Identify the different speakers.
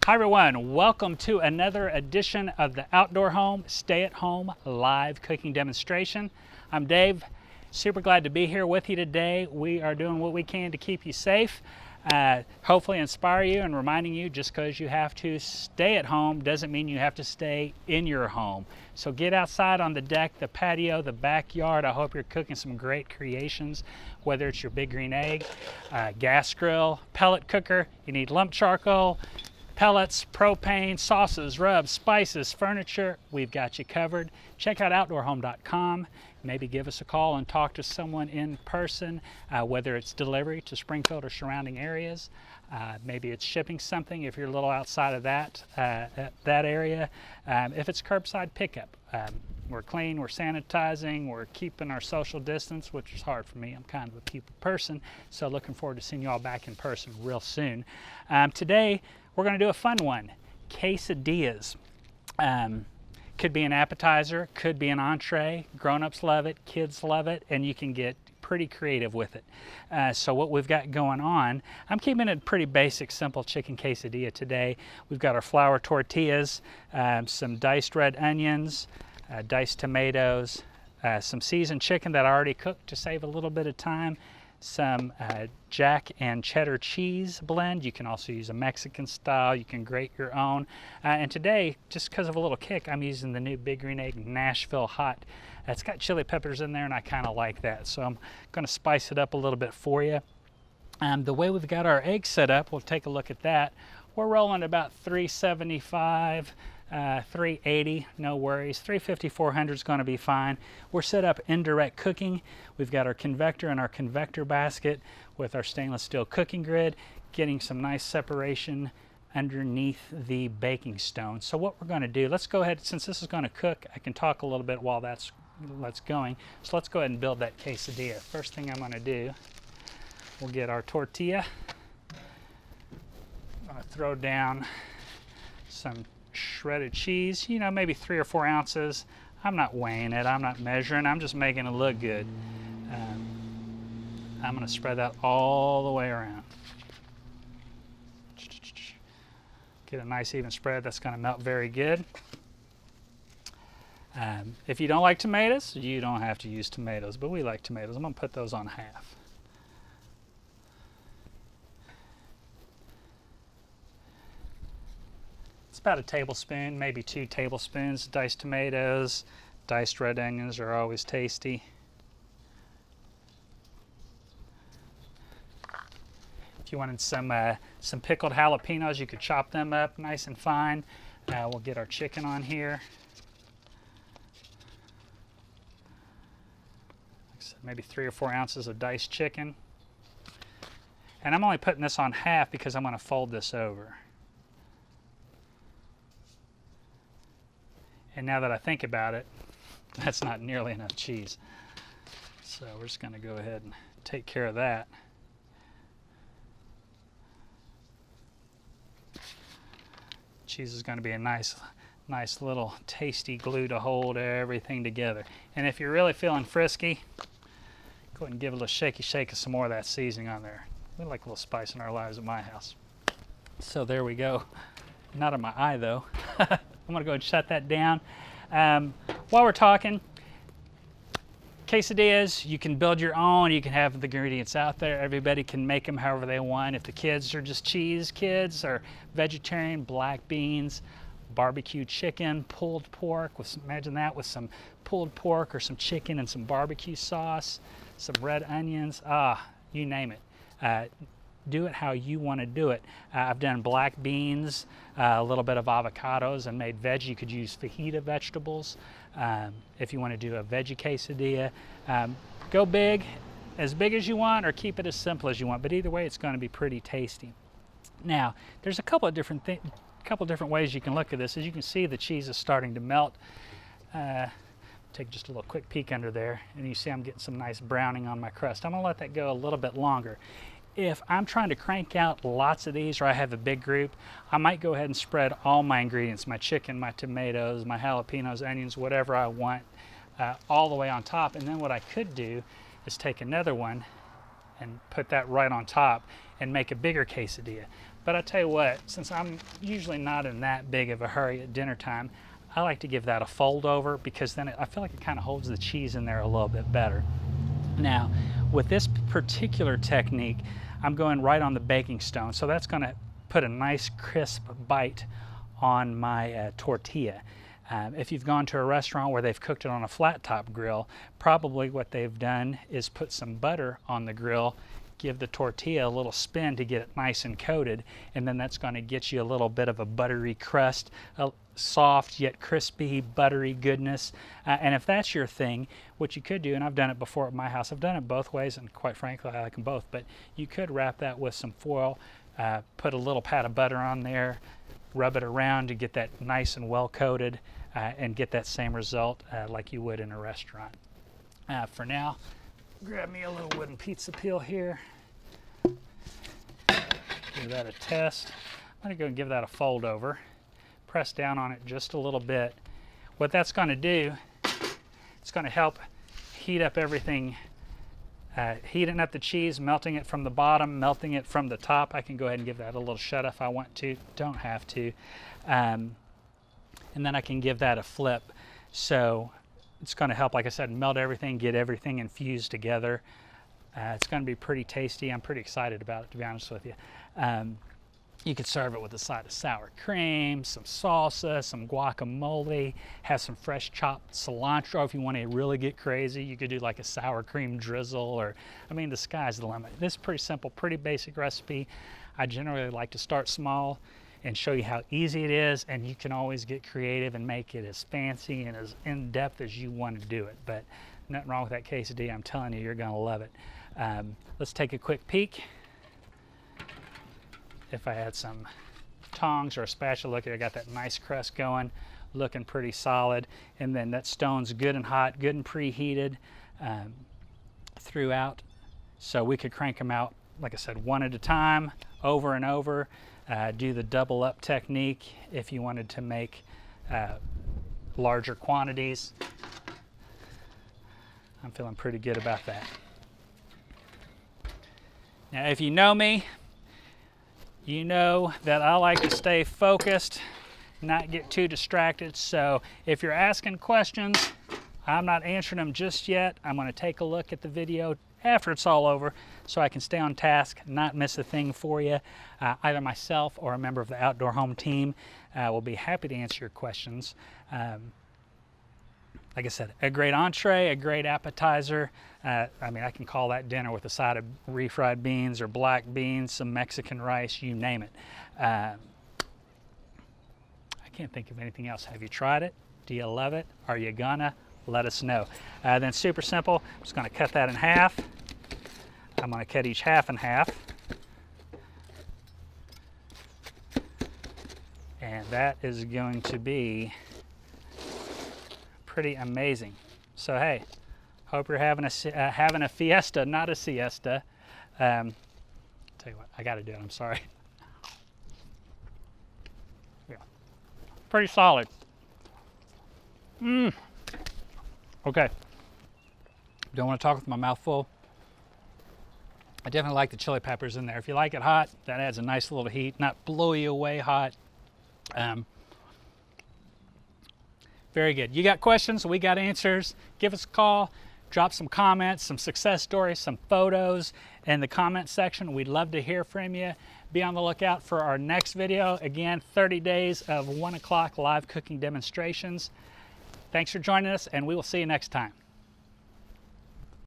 Speaker 1: Hi everyone, welcome to another edition of the Outdoor Home Stay at Home live cooking demonstration. I'm Dave, super glad to be here with you today. We are doing what we can to keep you safe, hopefully inspire you and reminding you just because you have to stay at home doesn't mean you have to stay in your home. So get outside on the deck, the patio, the backyard. I hope you're cooking some great creations, whether it's your big green egg, gas grill, pellet cooker, you need lump charcoal, pellets, propane, sauces, rubs, spices, furniture, we've got you covered. Check out outdoorhome.com. Maybe give us a call and talk to someone in person, whether it's delivery to Springfield or surrounding areas. Maybe it's shipping something if you're a little outside of that area. If it's curbside pickup, we're clean, we're sanitizing, we're keeping our social distance, which is hard for me. I'm kind of a people person, so looking forward to seeing you all back in person real soon. Today, we're going to do a fun one, quesadillas. Could be an appetizer, could be an entree. Grown-ups love it, kids love it, and you can get pretty creative with it. So what we've got going on, I'm keeping it pretty basic, simple chicken quesadilla today. We've got our flour tortillas, some diced red onions, diced tomatoes, some seasoned chicken that I already cooked to save a little bit of time, some jack and cheddar cheese blend. You can also use a Mexican style. You can grate your own. And today, just because of a little kick, I'm using the new Big Green Egg Nashville Hot. It's got chili peppers in there, and I kind of like that. So I'm going to spice it up a little bit for you. The way we've got our eggs set up, we'll take a look at that. We're rolling about 375. 380, no worries. 350, 400 is going to be fine. We're set up indirect cooking. We've got our convector and our convector basket with our stainless steel cooking grid, getting some nice separation underneath the baking stone. So what we're going to do, let's go ahead, since this is going to cook, I can talk a little bit while that's going. So let's go ahead and build that quesadilla. First thing I'm going to do, we'll get our tortilla. I'm going to throw down some shredded cheese, you know, maybe 3 or 4 ounces. I'm not weighing it, I'm not measuring, I'm just making it look good. I'm going to spread that all the way around. Get a nice even spread. That's going to melt very good. If you don't like tomatoes, you don't have to use tomatoes, but we like tomatoes. I'm going to put those on half. It's about a tablespoon, maybe 2 tablespoons. Diced tomatoes, diced red onions are always tasty. If you wanted some pickled jalapenos, you could chop them up nice and fine. We'll get our chicken on here. Like I said, maybe 3 or 4 ounces of diced chicken. And I'm only putting this on half because I'm going to fold this over. And now that I think about it, that's not nearly enough cheese. So we're just going to go ahead and take care of that. Cheese is going to be a nice little tasty glue to hold everything together. And if you're really feeling frisky, go ahead and give it a little shaky shake of some more of that seasoning on there. We like a little spice in our lives at my house. So there we go. Not in my eye though. I'm going to go ahead and shut that down. While we're talking, quesadillas, you can build your own. You can have the ingredients out there. Everybody can make them however they want. If the kids are just cheese kids or vegetarian, black beans, barbecue chicken, pulled pork. Imagine that with some pulled pork or some chicken and some barbecue sauce, some red onions, you name it. Do it how you want to do it. I've done black beans, a little bit of avocados, and made veggie. You could use fajita vegetables if you want to do a veggie quesadilla. Go big, as big as you want, or keep it as simple as you want. But either way, it's going to be pretty tasty. Now, there's a couple of different ways you can look at this. As you can see, the cheese is starting to melt. Take just a little quick peek under there, and you see I'm getting some nice browning on my crust. I'm going to let that go a little bit longer. If I'm trying to crank out lots of these, or I have a big group, I might go ahead and spread all my ingredients, my chicken, my tomatoes, my jalapenos, onions, whatever I want, all the way on top. And then what I could do is take another one and put that right on top and make a bigger quesadilla. But I tell you what, since I'm usually not in that big of a hurry at dinner time, I like to give that a fold over, because then I feel like it kind of holds the cheese in there a little bit better. Now, with this particular technique, I'm going right on the baking stone, so that's going to put a nice crisp bite on my tortilla. If you've gone to a restaurant where they've cooked it on a flat top grill, probably what they've done is put some butter on the grill, give the tortilla a little spin to get it nice and coated, and then that's going to get you a little bit of a buttery crust, a soft yet crispy buttery goodness. And if that's your thing, what you could do, and I've done it before at my house, I've done it both ways, and quite frankly I like them both, but you could wrap that with some foil, put a little pat of butter on there, rub it around to get that nice and well coated, and get that same result like you would in a restaurant. For now, grab me a little wooden pizza peel here. Give that a test. I'm going to go and give that a fold over. Press down on it just a little bit. What that's going to do, it's going to help heat up everything, heating up the cheese, melting it from the bottom, melting it from the top. I can go ahead and give that a little shut if I want to, don't have to. And then I can give that a flip. So it's going to help, like I said, melt everything, get everything infused together. It's going to be pretty tasty. I'm pretty excited about it, to be honest with you. You could serve it with a side of sour cream, some salsa, some guacamole, have some fresh chopped cilantro. If you want to really get crazy, you could do like a sour cream drizzle, or, I mean, the sky's the limit. This is pretty simple, pretty basic recipe. I generally like to start small and show you how easy it is, and you can always get creative and make it as fancy and as in-depth as you want to do it. But nothing wrong with that quesadilla. I'm telling you, you're going to love it. Let's take a quick peek. If I had some tongs or a spatula, look at it, I got that nice crust going, looking pretty solid. And then that stone's good and hot, good and preheated throughout. So we could crank them out, like I said, one at a time, over and over. Do the double up technique if you wanted to make larger quantities. I'm feeling pretty good about that. Now, if you know me, you know that I like to stay focused, not get too distracted. So if you're asking questions, I'm not answering them just yet. I'm going to take a look at the video after it's all over so I can stay on task, not miss a thing for you. Either myself or a member of the Outdoor Home team will be happy to answer your questions. Like I said, a great entree, a great appetizer. I mean, I can call that dinner with a side of refried beans or black beans, some Mexican rice, you name it. I can't think of anything else. Have you tried it? Do you love it? Are you gonna? Let us know. Then super simple, I'm just gonna cut that in half. I'm gonna cut each half in half. And that is going to be pretty amazing. So hey, hope you're having a fiesta, not a siesta. Tell you what, I got to do it. I'm sorry. Yeah, pretty solid. Okay. Don't want to talk with my mouth full. I definitely like the chili peppers in there. If you like it hot, that adds a nice little heat, not blow you away hot. Very good. You got questions, we got answers. Give us a call, drop some comments, some success stories, some photos in the comment section. We'd love to hear from you. Be on the lookout for our next video. Again, 30 days of 1 o'clock live cooking demonstrations. Thanks for joining us, and we will see you next time.